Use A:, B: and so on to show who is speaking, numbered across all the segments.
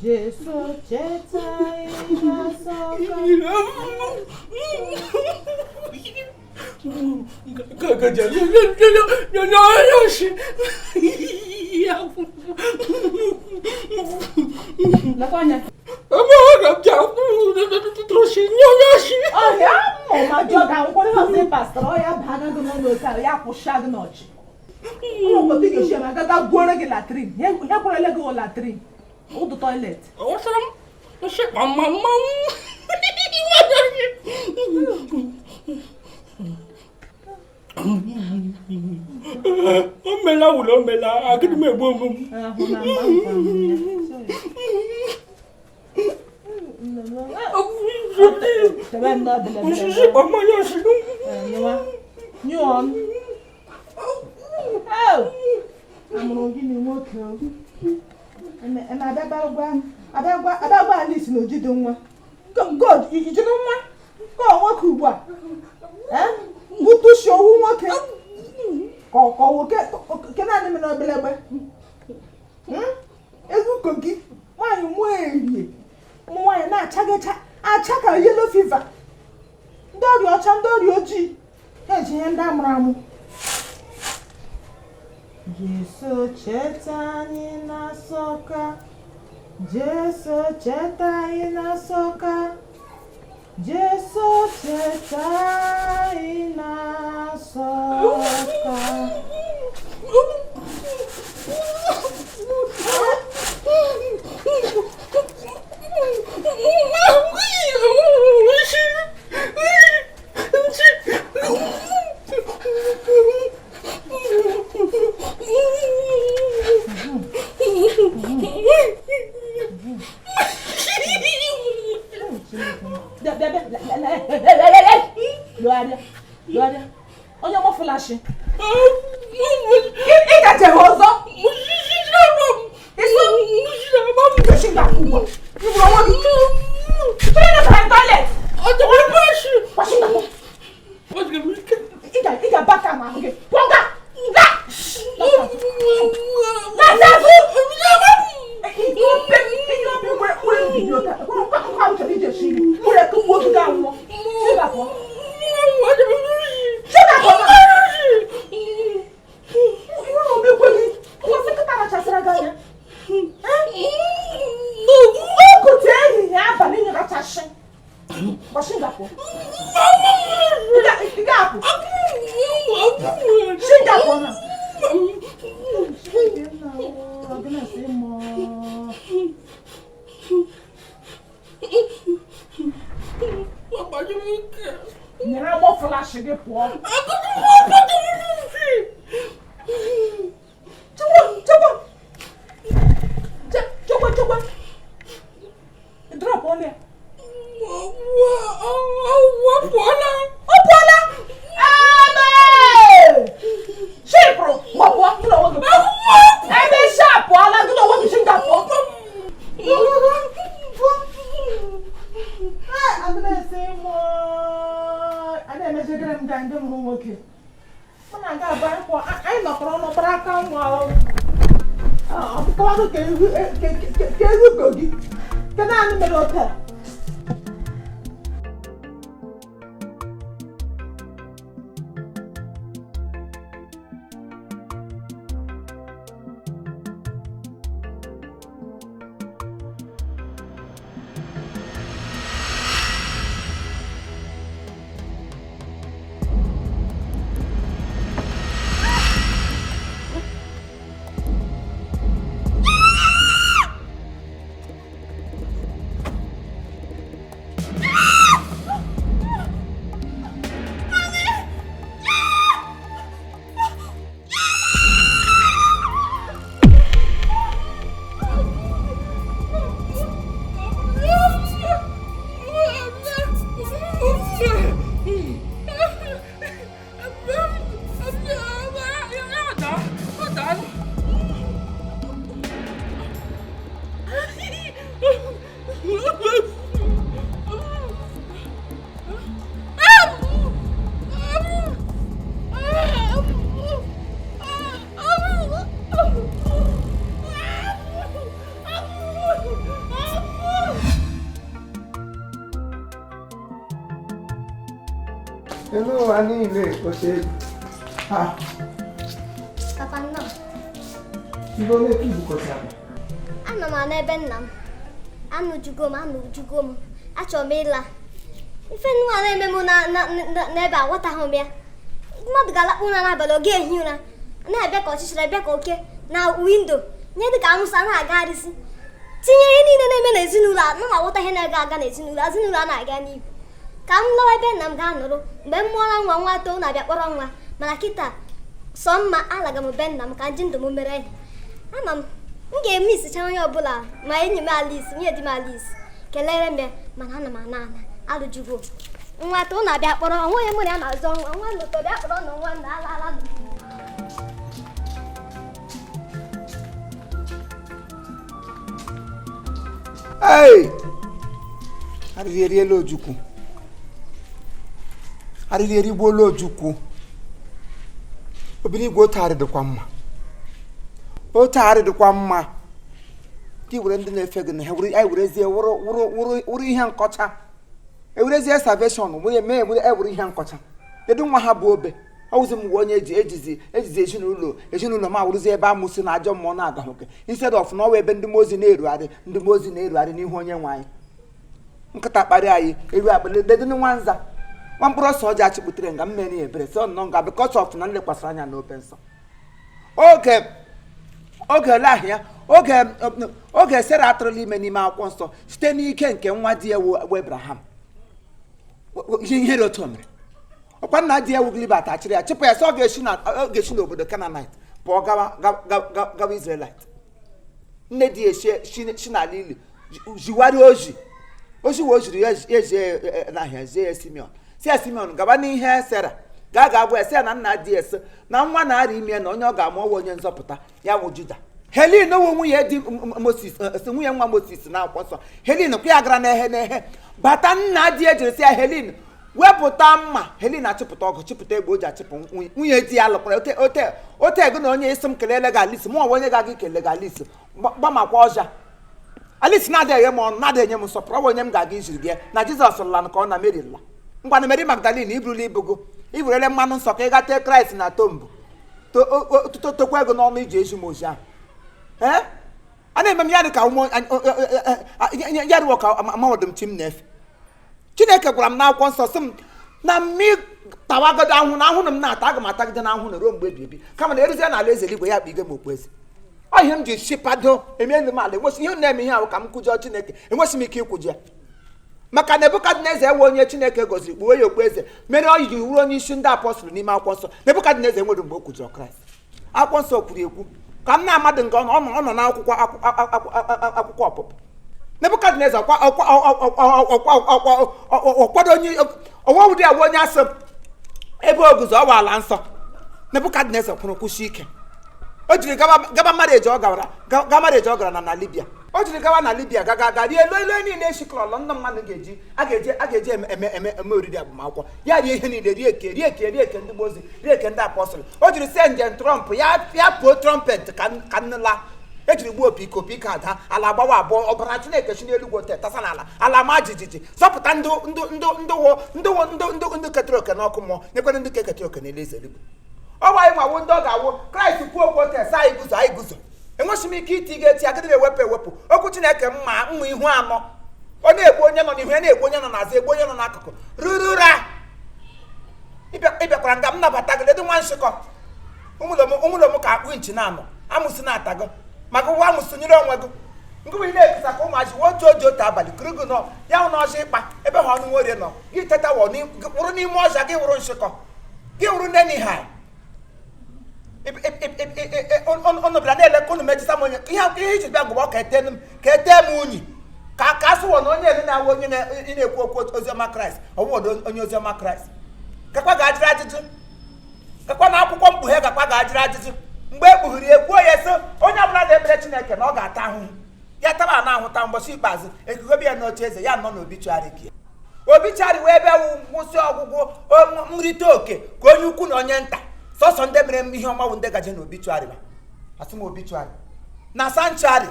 A: Jesus, Jetai, Masoka. Nafanya. Olha, mama, joga quando você pastor, olha, baga do mundo, ya puxado noite. Como eu digo, chama, gaga gora que latrine. Ya por ele go latrine. Ou do toilet.
B: Oh, salam. Shit, mama. Omela ulo omela akidi me bo mo.
A: Abagwa Alice no jide nwa. God, you jide nwa. Ko nwa ku ugbu a. Mutu shi owu nwoke. Ko woke ke na ni me no belegbe. Egu kogi. Nwanyi mu erie. Nwanyi na achaka yellow fever. Ndori ocha ndori oji. Eji nda amramu. Jesu chetani na soka. Jesu chetai na soka. Jesu chetai na soka. Glória. Olha uma flash. Eita, terroso. Isso. Deixa eu dar uma. Treina para toilet. Olha baixo. Baixo da mão. Iga baka ma. Ponga.
C: Hello, Anile. Ah.
D: Papa no.
C: You don't let people go down.
D: Ano ma na ebe nna m. Anu jugo m. Achọ m ịla. Ife nwa na-eme m na ebe a ghọtaghị m ya. Mmadụ ga-alakpu ụra n'abalị oge ehi ụra. Na-abịa ka ọchịchịrị abịa ka oke na windo. Nye dị ka amụsa na-agagharịsị. Tinyere ihe niile na-eme n'ezinụlọ a, na aghọta ihe na-aga n'ezinụlọ a na-aga n'ihu. Ka m lawa ebe nna m ga-anọrọ mgbe m mụọra nwa too na-abịa kpọrọ nwa. Mana kịta sọ mma alaga m be nna m ka ji ndụ m mere ihe. Ama m ga-eme isicha onye ọbụla ma enyi m Alice, nwunye di m Alice kelere m ya, mana ana m ana alụjugo nwa too na-abịa kpọrọ onwe ya mụrụ ya na-azọ nwa lụtọ bịa kpọrọ na nwa na ala
C: Hey! Arịrị Ojukwu. Arịrị Ojukwu. Obìnrin igwe otu dịkwa mma. Otu dịkwa mma. Dị were ndị na-efe gị na ha werezie wụrụ ihe nkọcha. Ewerezie salvation were ihe nkọcha. Kedu nwa ha bụ obe? Ọwụzi m onye ejizi ezinụlọ ma wụrụzie ebe amụsị na ajọ mmụọ na-aga nwoke. Instead of n'ọwa ebe ndị mozi na-erugharị n'ihu onye nwe anyị. Nkịta kparị anyị eru akpịrị dedị nwa nza. Nwa mkpụrụ ọsọ ọjọọ achịkputere nga mmeri ebere sọ nọ nga because of na nlekwasịrị anya n'obe nsọ. Oge lahịa oge Sera atụrụla ime n'ime akwụkwọ nsọ site n'ike nke nwa di ya wu Abraham. Ihe otu o mere. Ọkwa nna di ya wu Gilbert achịrị ya chịpụ ya sọ ọ ga-esi n'obodo Canaanite pụọ gawa Israelite. Nne di ya si n'ala ili jiwari oji wee jiri ya eje n'ahịa zie ya Simeon. Si ya Simeon gaba n'ihe Sera ga-agwa ya na nna di ya esi na nwa na-arị ime na onye ọ ga-amụ ọwa onye nzọpụta ya wụ Juda. Helin owe nwunye di Moses nwunye nwa Moses na akwụkwọ nsọ. Helin kwa ya gara n'ehe bata nna di ya jiri si ya Helin wepụta mma. Helin achịpụta ọgụ chịpụta egbe o ji achịpụ nwunye di ya lụkwara ote ego na onye isi m kelele gị Alice mụ onye ga gị kele gị Alice gbamakwa ọja. Alice na-adịghị enye m ọnụ na-adịghị enye m nsọpụrụ ọ onye m ga-aga ijiri gị na Jizọs lụla nke ọ na Mary lụla. Ngwa na Mary Magdalene iburule mmanụ nsọ ka ị gata Kraịst na tombo tokwa ego n'ọnụ iji ezu m ozi ahụ. A na-eme m ya dị ka ya dịwo ka amaọdụm chi m na-efe. Chineke gwara m n'akwụkwọ nsọ sị m na mmi tawagodo ahụ na ahụrụ m na-ata aga m atagide na ahụ na ruo mgbe ebibi kama na eruzie n'ala eze eluigwe ya kpige m okpueze. Ọ ihe m ji chịpado emelu m ala enwesị ihe na-eme ihe ahụ ka m kwujọọ Chineke enwesị m ike ikwuji ya maka Nebukadneza ewe onye Chineke goziri kpuwe ya okpueze mere ọ yiri wuru onye isi ndị apọstụl n'ime akwụkwọ nsọ. Nebukadneza enwere mgbe o kwujọọ Kraịst. Akwụkwọ nsọ kwuru ekwu ka m na-amadụ nke ọ nọ n'akwụkwọ ọpụpụ. Nebukadneza ọkwado onye ọwụdị abụ onye asị ebe oguzo ọwa ala nsọ. Nebukadneza kwuru kwụsị ike. O jiri gaba marriage ọ gara na Libya. O jiri gawa na Libya gaga rie elo niile eshikọrọ ndị mmadụ a ga-eji eme oriri agbamakwụkwọ ya rie ihe niile rie eke ndị mozi rie eke ndị apọstụl. O jiri se njem Trump ya pụọ trumpet ka nnụla ejiri gbuo piko ada ala agbawa abụọ ọbara Chineke si n'elu gwote tasa n'ala ala ma jijiji zọpụta ndị ketara oke n'ọkụ mmụọ nyekwere ndị ketara oke n'elu eluigwe. Ọwa anyị nwawo ndị ọ ga-awụ Kraịst kwuo okwu ote sa anyị guzo enweghị m ike iti ga-eti agịdị ewepụ okwu Chineke mma ihu anọ ọ na-egbu onye nọ n'ihu ya na-egbu onye nọ n'azụ egbu onye nọ n'akụkụ rurura ịbịakwara nga m nabata gị ledị nwa nshịkọ ụmụlọ m ka akpụ inchi na-anọ amụsị na-atago maka ụwa amụsị nyere onwe gị ngụbụ ị na-ekesa ka ụmụaji otu otu abalị kụrụ gị nọ ya hụ na ọzọ ịkpa ebe ha ọnụ nworie nọ gị teta wụrụ n'ime ọzọ gị wụrụ nshịkọ gị wụrụ nne n'iha ọnụ bịara na-eleka ụnụ mejisa m onye ihe iji bịa ngụba ka ete m unyi ka asụwọ na onye elu na-awụ onye na-ekwu okwu oziọma Kraịst ọwụwodo onye oziọma Kraịst gakwa ga-ajụrụ ajụjụ gakwa na akwụkwọ mkpughe gakwa ga-ajụrụ ajụjụ mgbe e kpughiri ekwuo ya so onye ọbụla na-ekpere Chineke na ọ ga-ata ahụhụ ya taba na-ahụta mgbọchi ikpeazụ ekugobe ya n'oche eze ya nọ n'obichuarị gị obichuarị wee bịa nwụsị ọgwụgwụ nrite oke ka onye ukwu na onye nta sọsọ ndị mere ihe ọma bụ ndị gaje na obichuarị ba asị m obichuarị na sanchuarị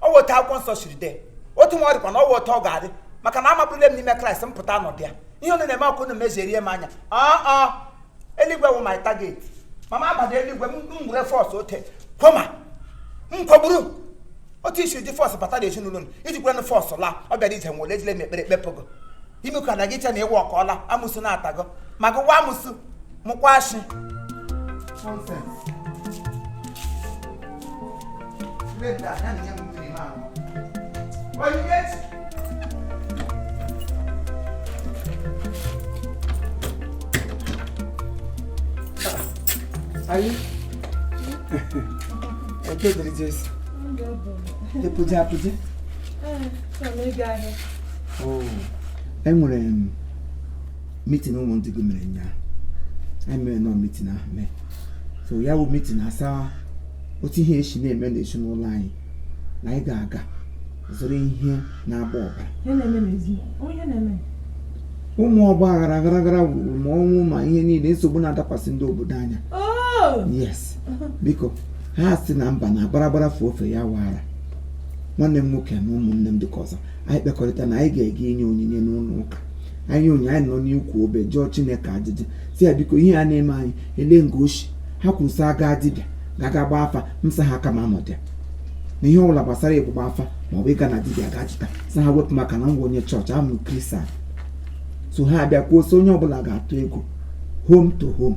C: ọ weta akwụkwọ nsọ siri dee otu nwa ọdịkwa na ọ weta ọ ga-adị maka na amapụrụle m n'ime Kraịst mpụta nọdụ ya ihe ọ na-eme ọkụ na mezerie m anya eluigwe wụ my target mama agbada eluigwe m were fọs ote kwoma mkpọgburu otu isi ji fọs bata na ezinụlọ m iji kwere na fọs la ọ bịara ije nwere ejile m ekpere ekpepụgo imekwa na gị che na ịwa ọkọọla amụsụ na-atago ma gụwa amụsụ mụkwa ashị Aí, é que ele disse. Podia? Oh, enwere meeting ụmụndị gị mere nya. Anyị mere nọ meeting ahụ mee. So ya bụ meeting asa otu ihe echi na-eme n'echi n'ụlọ anyị na anyị ga-aga zụrụ ihe na-agba ọbara.
A: Ihe na-eme n'ezi. Onye na-eme.
C: Ụmụ ọgba aghara wuru ma ọnwụ ma ihe niile nsogbu na-adakwasị ndị obodo anya. Yes, biko ha si na mba na barabara fụ ofe ya wara nwanne m nwoke na ụmụnne m dịka ọzọ anyị kpekọrịta na anyị ga-ege inye onyinye n'ụlọ ụka anyị nọ n'ikwu obe jụọ Chineke ajụjụ si ya biko ihe a na-eme anyị ele ngoshi ha kwusi aga dibịa ga gba afa msa ha aka ma anọdị na ihe ọbụla gbasara ịgbụgba afa ma ọ bụ ịga na dibịa ga-ajụta sa ha wepụ maka na ngwa onye chọọchị amụ kristian so ha abịa kwuo so onye ọbụla ga-atụ ego home to home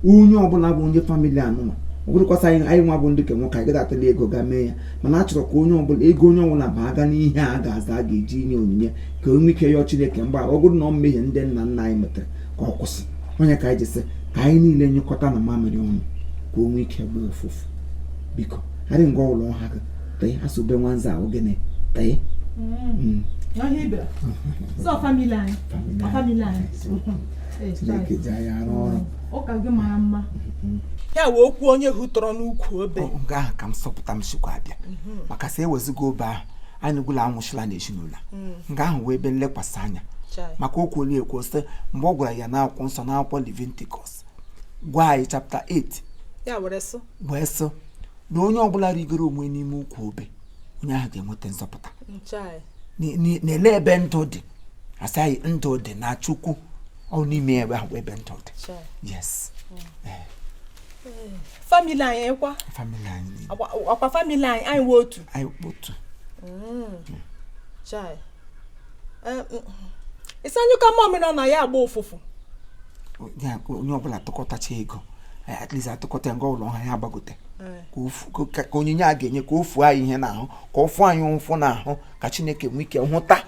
C: onye ọbụla bụ onye famili anụnwa ọ bụrụkwasị anyị nwa bụ ndị ke nwoke anyị ga-atụli ego ga mee ya mana a chọrọ ka onye ọbụla ba aga n'ihe a ga-aza a ga-eji inye onyinye ka o nwee ike yọọ Chineke mgbe ọ bụrụ na ọ mmehie ndị nna nna anyị metara ka ọ kwụsị onye ka anyị jisi ka anyị niile nyekọta na mamịrị ọnụ ka o nwee ike gbuo ụfụfụ biko harị ngwa ụlọ ọha gị tee asụbe nwanza ahụ gịnị tee Chineke ji anyị arụ ọrụ
A: ụka gị mara mma
E: ya wee okwu onye hụtọrọ n'ukwu obe
C: nke ahụ ka m sọpụta m sikwa abịa maka sị ewezigo obe ahụ anyị gwụla anwụchila n'ezinụlọ nke ahụ wee ebe nlekwasị anya maka okwu onye ekwu sị mgbe ọ gwara ya n'akwụkwọ nsọ n'akwụkwọ Leviticus gwa anyị chapter 8
E: ya wee
C: sị na onye ọbụla rigoro onwe n'ime ukwu obe onye ahụ ga-enweta nzọpụta na-ele ebe ndụ dị asị anyị ndụ dị na Chukwu ọ n'ime ebe ahụ ebe ndụ dị yes
E: family anyị kwa
C: family anyị
E: ọkwa family anyị wee otu chai isi anyị ka mọmị nọ ya agba ụfụfụ
C: ya onye ọbụla tụkọtacha ego at least atụkọta ngwa ụlọ ha ya agbagote ka onyinye a ga-enye ka ofu anyị ihe n'ahụ ka ọfụ anyị ụfụ n'ahụ ka Chineke nwee ike hụta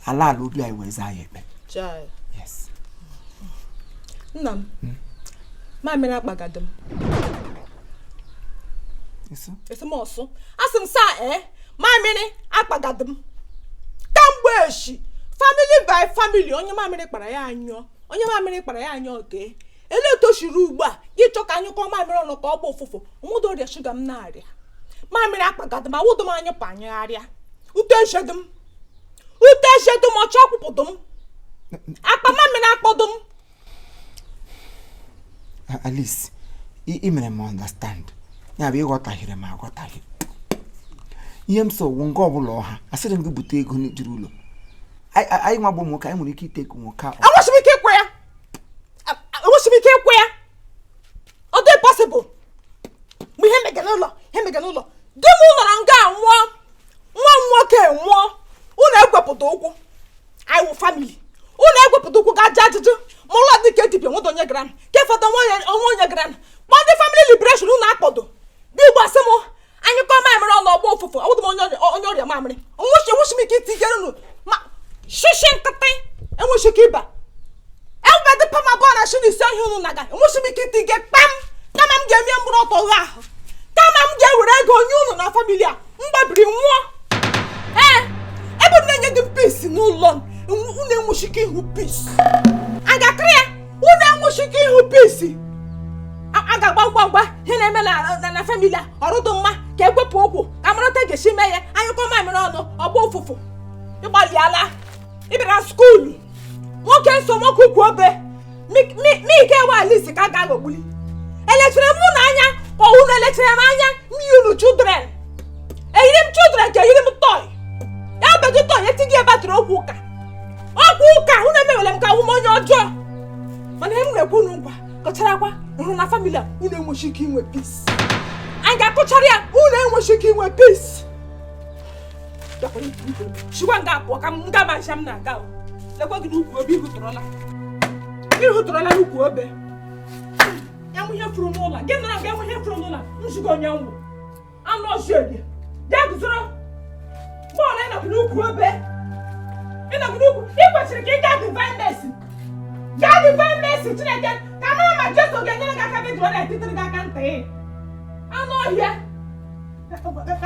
C: ala obi anyị wee zaa ya ekpe yes
E: nna m mamịrị akpagado m esemọsụ asị m saa mamịrị akpagado m kamgbe echi family by family onye mamịrị kpara ya anyụọ oke ele toshiri ugbu a ịchọ ka anyị kọọ mamịrị ọnụ ka ọ bụ ụfụfụ ụmụdụ ọrịa shuga m na-arịa mamịrị akpagado m awụdụ m anyụ panyegharịa ute eshedu m ọcha ọkpụpụdụ m akpa mamịrị akpọdụ m
C: Alice ị mere m understand ya bụ ịghọtaghịrị m aghọtaghị ihe m so wụ nke ọbụla ọha asịrị m gị bute ego n'ijuru ụlọ anyị nwa bụ nwoke anyị nwere ike ite ego nwoke ahụ
E: enwechiri ike ikwe ya ọ dị possible mgbe ihe mega n'ụlọ di m nọrọ nga nwụọ nwa m nwoke nwụọ unu egwepụta ụkwụ anyị wụ family unu egwepụta ụkwụ ga-aja ajụjụ ma ụlọ dị ka etipịa nwụdọ onye gara m ka efọta onwe onye gara m kpọọ ndị family liberation unu akpọdo dị igbo asị m anyị kọọ mamịrị ọnụ ọgba ụfụfụ ọbụdụ m onye ọrịa mamịrị enwechi m ike itigere unu ma shishi nkịtị enwechi ike ịba ewebedị pama abụọ na shi n'isi ọhịa unu naga enwechi m ike itige kpam kama m ga-eme mkpụrụ ọtọ ghe ahụ kama m ga-ewere ego onye unu na famili a mgbabiri nwụọ ebe m na-enye gị mpisi n'ụlọ unu enwechi ike ihu pisi a ga-akịrị ya unu enwechi ike ihu pisi a ga-agba ngwa ihe na-eme na famili a ọrụdụ mma ka ekwepụ okwu ka marata ga-esi mee ya anyụkọ mamịrị ọnụ ọgba ụfụfụ ịgbalịala ịbịara skuulu nwoke nsomokwu ukwu obe mike ewe Alice ka a ga-aghọgbuli elechere mụ na anya ka unu elechere m anya unu children eyiri m children ka eyiri m toy ya bedu toy etighị batịrị okwu ụka unu emewele ọjọọ mana ihe m na-ekwu n'ụgwa kọcharakwa hụrụ na famili a unu enweghị ike inwe peace. Anyị ga-akụchara ya unu enweghị ike inwe peace. Chikwa nga apụọ ka m ga masha m na-aga. Lekwa gị n'ukwu obe ihụtụrụla n'ukwu obe. Ya mụ ihe furu n'ụlọ gị nọrọ ga enwe ihe furu n'ụlọ nzugo onye nwụ anụ ọzọ edi ya guzoro bọọlụ ịnọgị n'ukwu obe ịnọgị n'ukwu ị kwesịrị ka ị gaa divine mercy Chineke ka mara ma Jesu ga-enyere gị aka gị jụọ na-etitiri gị aka ntị anụ ọhịa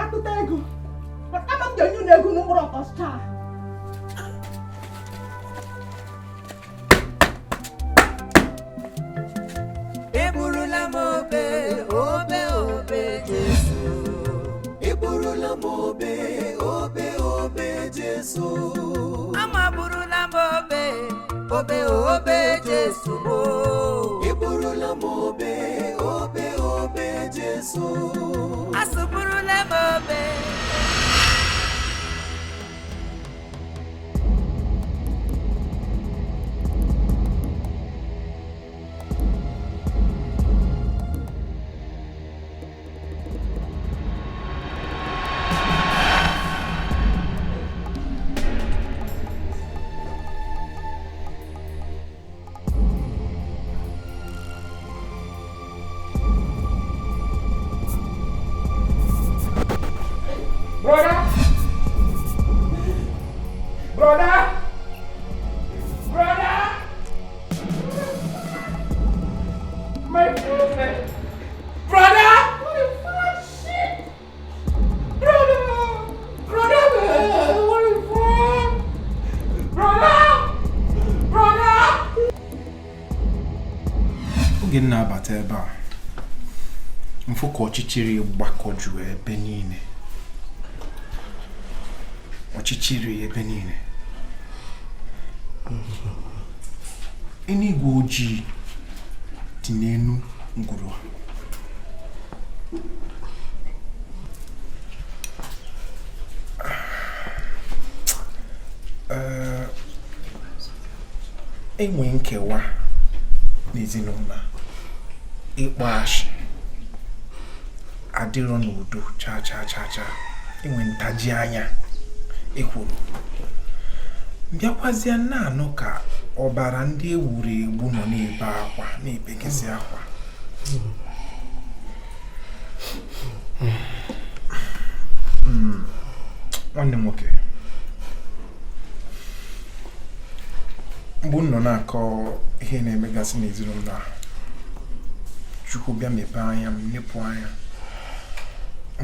E: akpụta ego ama m ga-enye unu ego n'ụkpụrụ ọtọsta
F: Eburula m obe Jesu. Eburula m obe Jesu. Amaburula m obe Jesu. Eburula m obe Jesu. Asụburula m obe.
G: Oge na-abata ebe a mfụ ka ọchịchịrị gbakọjuru ebe niile enigwe ojii dị n'elu ngwuru enwe nkewa n'ezinụlọ ịkpọ ashị adịrọ n'udo cha enwe ntaji anya ekwuru bịakwazịa na-anụ ka ọbara ndị ewuru egbu nọ n'ebe akwa na-ebegezi akwa nwanne m nwoke mgbe m nọ na-akọ ihe na-emegasị n'ezinụlọ a Chukwu bịa mepee anya m lepụ anya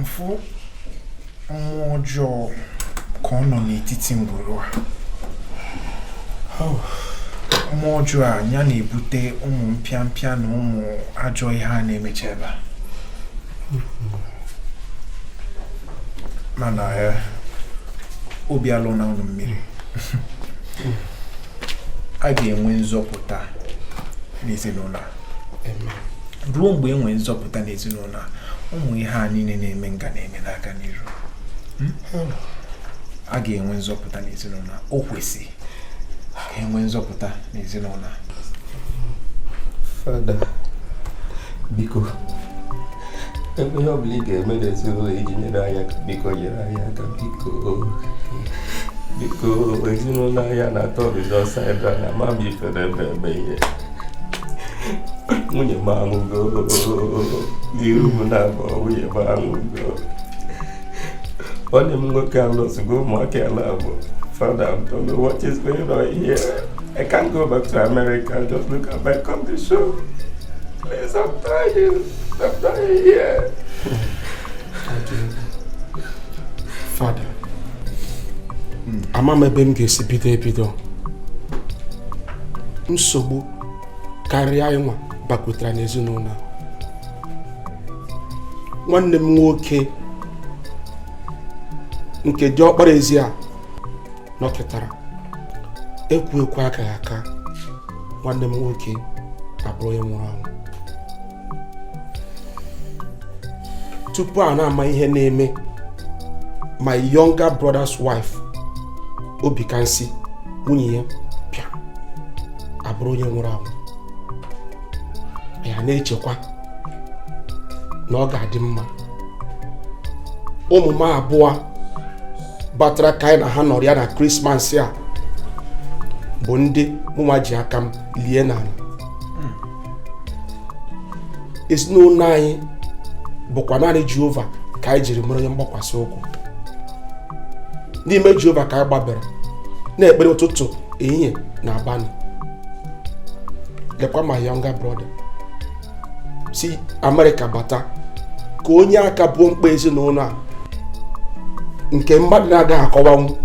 G: mfụ mmụọ ọjọọ ka ọ nọ n'etiti ngwuru a mmụọ ọjọọ a ya na-ebute ụmụ mpịampịa na ụmụ ajọ ihe a na-emecha ebe a mana obi alụ na ụlọ mmiri a ga-enwe nzọpụta n'ezinụlọ ruo mgbe enwe nzọpụta n'ezinụlọ ụmụ ihe a niile na-eme nga na-eme n'aka n'iru a ga-enwe nzọpụta n'ezinụlọ o kwesị ka enwe nzọpụta n'ezinụlọ
H: Fada biko ebe ihe ọbụla ị ga-eme n'ezinụlọ iji nyere anyị aka biko nyere anyị aka biko ezinụlọ anyị na-atọ ọdịda ọsọ ebe a na mama ifere ebe ihe nwunye m anwụgo iru m na-abụọ nwunye m anwụgo onye m nwoke alụsịgo ụmụaka ala abụọ Father, I don't know what is going on here. I can't go back to America and just look at my comedy show. Please, I'm dying here.
I: Father, ama m ebe m ga-esi bido nsogbu karịa ịnwa bakwutara n'ezinụlọ nwanne m nwoke nke dị ọkpara ezi a nọkịtara ekwu akaghị aka nwanne m nwoke abụrụ onye nwụrụ anwụ tupu a na-ama ihe na-eme my younger brother's wife Obikansi nwunye ya bịa bụrụ onye nwụrụ anwụ ya na-echekwa na ọ ga-adị mma ụmụ m abụọ batara ka anyị na ha nọrọ ya na krismas a bụ ndị mụnwa ji aka m lie n'ala. Ezinụlọ anyị bụkwa naanị Jehova ka anyị jiri mere onye mgbakwasị ụkwụ. N'ime Jehova ka anyị gbabara na-ekpere ụtụtụ ehihie na abalị. Lekwa my younger brother si Amerịka bata ka onye aka bụ mkpa ezinụlọ a nke mmadụ na-agaghị akọwanwu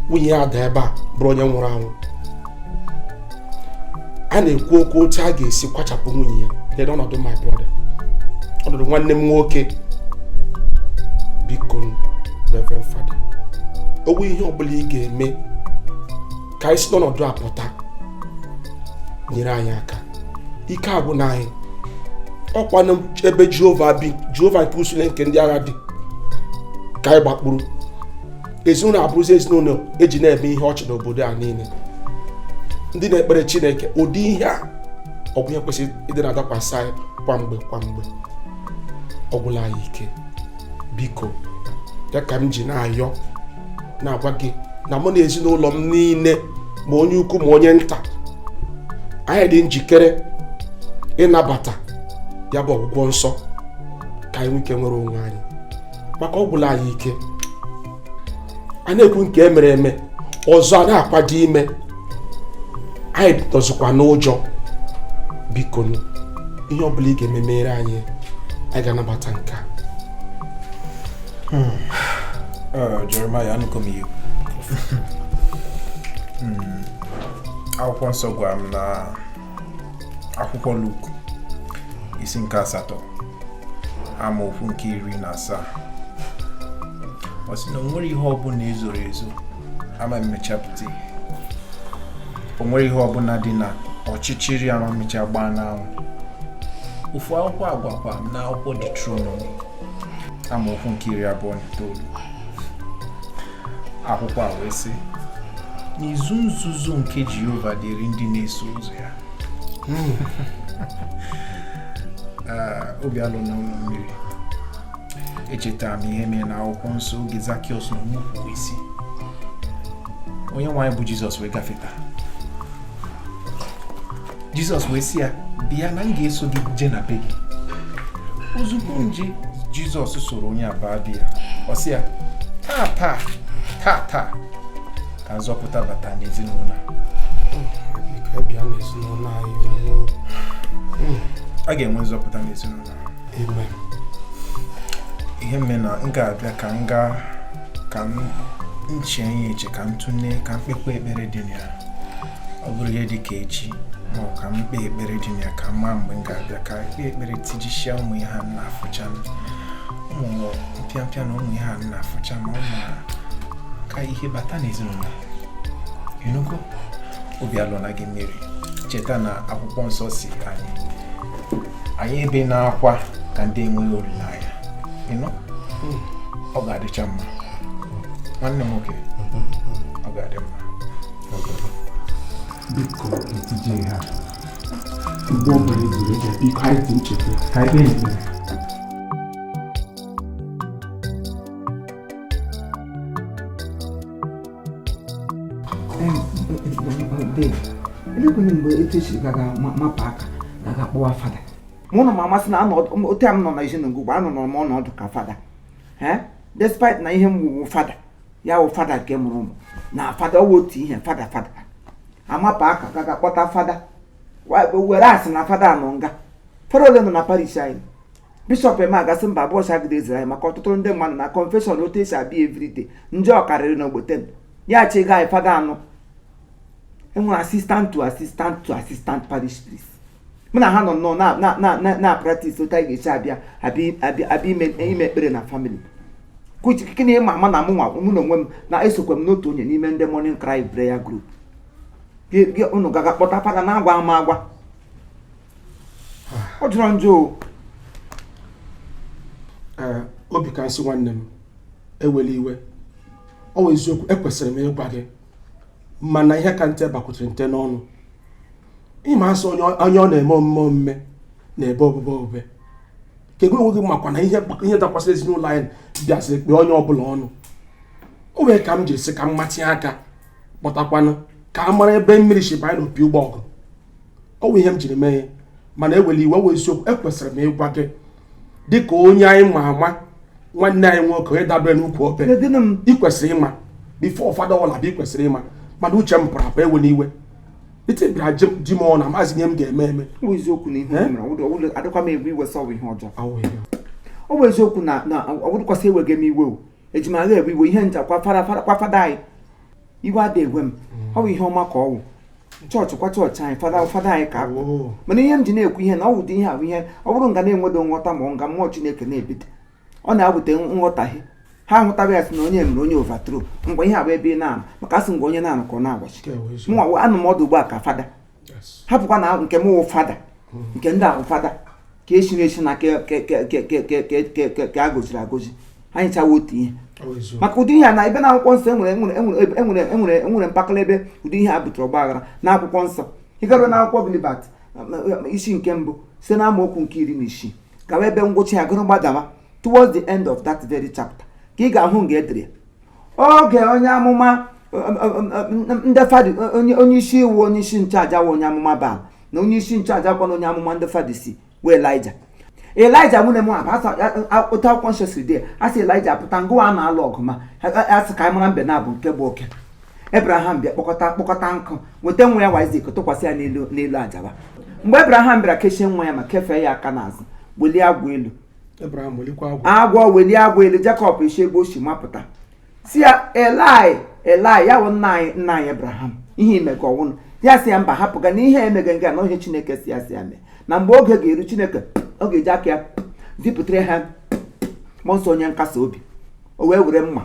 I: nwunye ya ada ebe a bụrụ onye nwụrụ anwụ. A na-ekwu okwu otu a ga-esi kwachapụ nwunye ya lee n'ọnọdụ my brother, ọnọdụ nwanne m nwoke. Biko Reverend Father, ogwe ihe ọbụla ị ga-eme ka anyị si n'ọnọdụ a pụta, nyere anyị aka. Ike agwụna anyị, ọkwa ebe Jehova bi, Jehova nke usule nke ndị agha dị ka anyị gbakpuru. Ezinụlọ abụrụzi ezinụlọ eji na-eme ihe ọchị n'obodo a niile. Ndị na-ekpere Chineke ụdị ihe a ọ bụ ihe kwesịrị ịdị na-adakwasị anyị kwamgbe ọ gwụla anyị ike. Biko ya ka m ji na-ayọ na-agwa gị na mụ na ezinụlọ m niile ma onye ukwu ma onye nta anyị dị njikere ịnabata ya bụ ọgwụgwọ nsọ ka anyị nwee ike nwere onwe anyị, maka ọ gwụla anyị ike. A na-ekwu nke emere eme ọzọ a na-akwado ime, anyị nọzikwa n'ụjọ. Biko ihe ọbụla ị ga-eme mere anyị ga-anabata nke a.
G: Jeremiah, anụkọ m ihe. Akwụkwọ nsọ gwara m na akwụkwọ Luk isi nke 8 amaokwu nke 17 ọ sị na o nwere ihe ọbụla ezoro ezo ama mmechapụta. O nwere ihe ọbụla dị na ọchịchịrị ama mmecha gbaa n'anwụ. Ofu akwụkwọ agwakwa m na akwụkwọ Deuteronomy amaokwu nke 29 akwụkwọ a wee sị n'izu nzuzo nke Jehova dịrị ndị na-eso ụzọ ya. Obi alụ n'ụlọ mmiri. Echetara m ihe mere na akwụkwọ nsọ oge Zakiọs na nnukwu isi onye nwaanyị bụ Jizọs wee gafeta. Jizọs wee sị ya bịa na m ga-eso gị jee na be gị. Ozugbo nje Jizọs soro onye abụọ di ya, ọ sị ya taa ka nzọpụta bata n'ezinụlọ a ga-enwe nzọpụta n'ezinụlọ. Ihe mme na m ga-abịa ka m nche ya eche ka m tụnye ka m kpekwa ekpere dị ya. Ọ bụrụ ihe dị ka echi ma ọ ka m kpee ekpere dị ya ka mma mgbe m ga-abịa ka kpee ekpere tijisia ụmụ ihe ha na-afụcha ụmụ mpịampịa na ụmụ ihe ha na-afụcha ma ụmụ ka ihe bata n'ezinụlọ. Ịnụgo obi alụna gị mmiri. Cheta na akwụkwọ nsọ si anyị ebe na-akwa ka ndị enweghị olileanya. Ọ ga-adịcha mma nwanne m nwoke, ọ ga-adị mma.
I: Biko etije ha mgbe ọ bụla zuru eje, biko anyị dị nchekwa ka anyị ekpere.
C: Elekwene mgbe etu esi gaga mapụ aka gaga kpọwa fada. Mụ na m amasị na otu a m nọ na ezinụlọ ugbu a nọ m ọnọdụ ka fada. Despite na ihe m wụ fada ya wụ fada nke mụrụ ụmụ na fada ọ wụ otu ihe fada amapụ aka gaga kpọta fada were asị na fada anọ nga. Fada ole nọ na parish anyị. Bishọp eme agasị mba abụọ sagide eziri anyị maka ọtụtụ ndị mmadụ na confession otu esi abịa everyday ndị ọkarịrị n'ogbote ya chi ga anyị fada anọ. Enwere assistant to assistant parish priest. Mụ na ha nọ nnọọ na practice otu anyị ga-esi abịa ime ekpere na family. Gịnị ịma ama na mụ na onwe m na-esokwa m n'otu onye n'ime ndị morning cry prayer group. Unu gaga kpọta fada na-agwa ama agwa. Ọ jụrụ njọ.
I: Obi ka nsị nwanne m ewela iwe. Ọ wụ eziokwu ekwesịrị m ịgwa gị mana ihe ka nte bakwutere nte n'ọnụ. ịma asọ onye ọ na-eme omume na-ebe obe ka ego enweghị makwa na ihe dakwasịrị ezinụlọ anyị bịasịrị kpe onye ọbụla ọnụ o wee ka m jiri sị ka m matinye aka kpọtakwanụ ka a mara ebe mmiri si banye n'opi ụgbọ ọgụ ọ bụ ihe m jiri mee mana eweli iwe wee isiokwu ekwesịrị m ịgwa gị dịka onye anyị ma ama nwanne anyị nwoke onye dabere n'ukwu obe ị kwesịrị ịma bifo ụfọdụ ọbụla bụ ị kwesịrị ịma mana uche m pụrụ apụ ewe n'iwe ite bịara ji m ọ na maazị ihe m ga-eme eme
C: ọ bụ eziokwu na ihe mere adịkwa m egwu iwe sọ bụ ihe ọjọọ ọ bụ eziokwu na ọ bụrụkwasị ewege m iwe o eji m agha ebu iwe ihe ncha kwa fada anyị iwe adị ewe m ọ bụ ihe ọma ka ọ wụ chọọchị kwa chọọchị anyị fada anyị ka akpụ mana ihe m ji na-ekwu ihe na ọ wụdị ihe ahụ ihe ọ bụrụ nga na-enwedo nghọta ma nga mmụọ Chineke na-ebite ọ na-abụte nghọtahie ha hụtara ya sị na onye mere onye overthrow mgbe ihe abụ ebe ị na-anụ maka asị ngwa onye na-anụ ka ọ na-agwachi mụnwa anụ m ọdụ ugbu a ka fada hapụkwa na nke m wụ fada nke ndị ahụ fada ka eshiri eshi na ka a goziri agozi anyị chawa otu ihe maka ụdị ihe a na ebe na akwụkwọ nsọ enwere mpakala ebe ụdị ihe a butere ọgba aghara na akwụkwọ nsọ ịgara na akwụkwọ Bilibat isi nke mbụ site na amaokwu nke 16 gawa ebe ngwụcha ya gụrụ gbadawa towards the end of that very chapter ka ị ga-ahụ nga edere oge onye amụma ndị fadi onye isi iwu onye isi nchụaja wa onye amụma Baal na onye isi nchụaja kwa onye amụma ndị Fadisi wee Elijah nwunye m otu akwụkwọ nsọ siri dị asị Elijah pụta ngụwa a na-alụ ọgụ ma asị ka anyị mara mbe na-abụ nke bụ oke Abraham bịa kpọkọta nkụ weta nwa ya Isaac tụkwasị ya n'elu ajaba mgbe Abraham bịara kechie nwa ya ma kefee ya aka n'azụ welie agwọ elu agwọ welie agwọ elu Jacob esi ebe o si mapụta si ya Eli ya wụ nna anyị Abraham ihe ime ka ọnwụnụ ya si ya mba hapụga na ihe emege nga na ihe Chineke si ya mee na mgbe oge ga-eru Chineke ọ ga-eji aka ya zipụtara ha mmụọ nsọ onye nkasi obi o wee were mma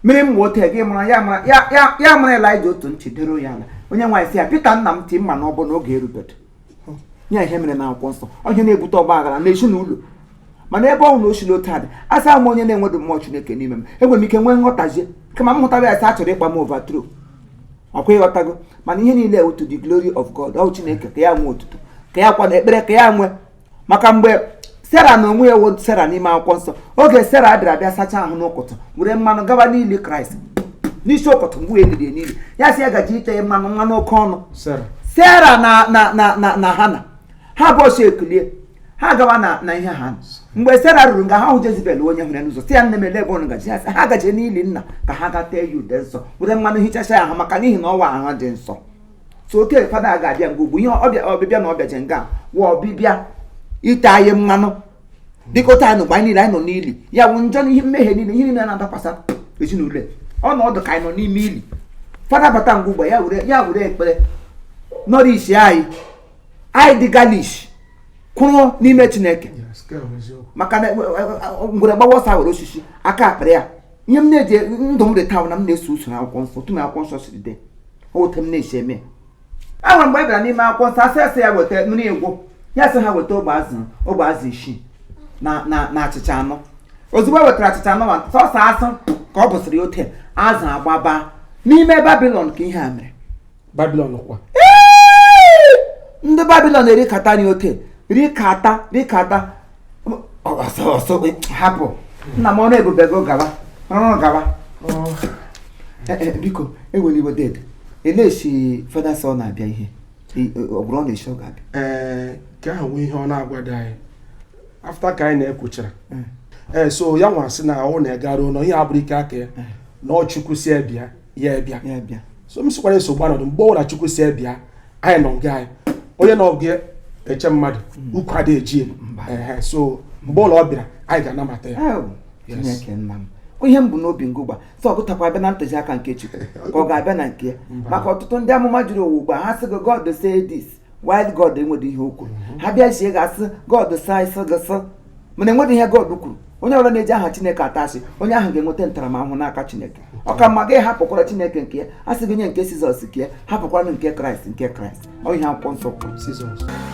C: mmiri mma ote gị mara ya mara Elijah otu nchidero ya ala onye nwaanyị si ya Pita nna m ti mma n'ọbụ n'oge erubedo nye ihe mere na akwụkwọ nsọ onye na-ebute ọgba aghara na ezinụlọ mana ebe ọ na osili otu adị asa m onye na-enwedo mmụọ Chineke n'ime m enwere m ike nwee nghọtazie kama m hụtara ya sị a chọrọ ịkpa m overthrow ọkwa ịghọtago mana ihe niile to the glory of God ọ Chineke ka ya nwee otuto ka ya kwado ekpere ka ya nwee maka mgbe Sera na onwe ya wo Sera n'ime akwụkwọ nsọ oge Sera bịara bịa sachaa ahụ n'ụkụtụ were mmanụ gaba n'ili Kraịst n'isi ụkụtụ mgbe eliri n'ili ya si ya gaji ite mmanụ oke ọnụ Sera na Hana ha bụ osi ekulie ha gawa na ihe ha mgbe Sera ruru nga ha hụ Jezibel onye hụrụ n'ụzọ si ya nne m ele ebe ọnụ gaji ha gaje n'ili nna ka ha ga tee ya ude nsọ were mmanụ hichacha ya ahụ maka n'ihi na ọwa ahụ dị nsọ so oke fada ga-abịa mgbe ugbu ihe ọbịbịa na ọbịaje nga wa ọbịbịa ite anyị mmanụ dịka otu anyị nọ mgbe anyị niile anyị nọ n'ili ya bụ njọ na ihe mmehie niile ihe niile na-adakwasa ezinụlọ ọnọdụ ka anyị nọ n'ime ili fada bata mgbe ugbo ya were ekpere nọrọ isi anyị dị galish kwụrụ n'ime Chineke maka na ngwere gbawa ọsọ were osisi aka akpịrị ya ihe m na-eji ndụ m dị taa na m na-eso usoro akwụkwọ nsọ tụmụ akwụkwọ nsọ siri dị ote m na-esi eme enwere mgbe e bịara n'ime akwụkwọ nsọ asị ya weta mmiri egwo ya sị ha weta ogbe azụ isii na achịcha anọ ozugbo wetara achịcha anọ sọsọ asụ ka ọ bụsịrị ote azụ agbaba n'ime Babilọn ka ihe a mere
I: Babilọn kwa
C: ndị Babilọn erikata na ote rikata ọsọ hapụ nna m ọrụ ebubego gawa biko ewere iwe dede elesi fada sọ na-abịa ihe ọ bụrụ ọ na-eshi ọ ga-abịa
I: ka ahụ nwee ihe ọ na-agwado anyị afta ka anyị na-ekwuchara so ya nwasị na ọ na-egara ụlọ ihe abụrụ ike aka ya na ọ Chukwu si ebịa ya ebịa so m sikwara nsogbu ọnọdụ mgbe ọbụla Chukwu si ebịa anyị nọ nga anyị onye na ọgị eche mmadụ ukwu ada eji so mgbe ụlọ ọ bịara anyị ga-anamata ya
C: Chineke nna m ihe m bụ n'obi ngụgba sọ ọgụtakwa abịa na ntụziaka nke Chukwu ka ọ ga-abịa na nke ya maka ọtụtụ ndị amụma jụrụ ụwa ugbu a ha sị gị God say this while God enweghị ihe o kwuru ha bịa chie ga-asị God sị gị mana enweghị ihe God kwuru onye ọbụla na-eji aha Chineke ata asị onye ahụ ga-enweta ntaramahụhụ n'aka Chineke ọ ka mma gị hapụkwara Chineke nke ya a sị gị nye nke Sizọs nke ya hapụkwara nke Kraịst ọ ihe akwụkwọ nsọ kwuru.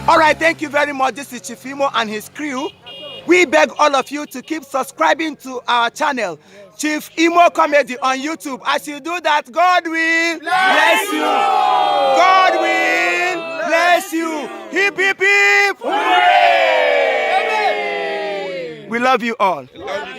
F: All right, thank you very much. This is Chief Imo and his crew. We beg all of you to keep subscribing to our channel, Chief Imo Comedy on YouTube. As you do that, God will bless you. God will bless you. bless you. Hip, hip, hip. Hooray! We love you all.